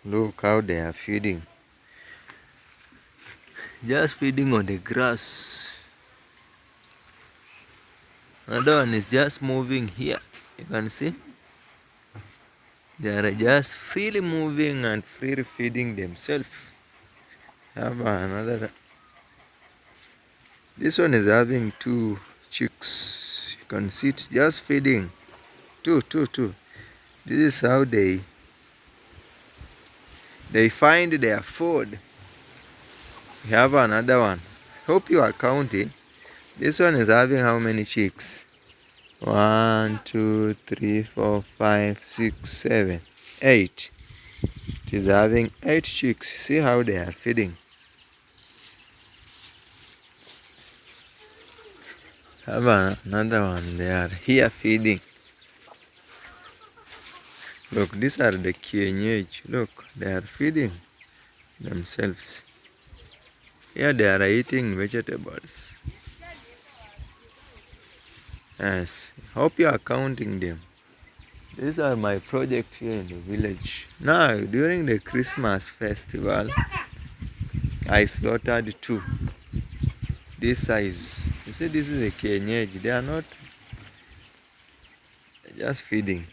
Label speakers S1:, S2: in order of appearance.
S1: Look how they are feeding. Just feeding on the grass. Another one is just moving here. You can see. They are just freely moving and freely feeding themselves. Have another. This one is having two chicks. You can see it just feeding. Two. This is how they find their food. We have another one. Hope you are counting. This one is having how many chicks? 1, 2, 3, 4, 5, 6, 7, 8. It is having 8 chicks. See how they are feeding. Have another one. They are here feeding. Look, these are the kienyeji. Look, they are feeding themselves. Here they are eating vegetables. Yes, hope you are counting them. These are my project here in the village. Now, during the Christmas festival, I slaughtered 2. This size. You see, this is a kienyeji. They are not just feeding.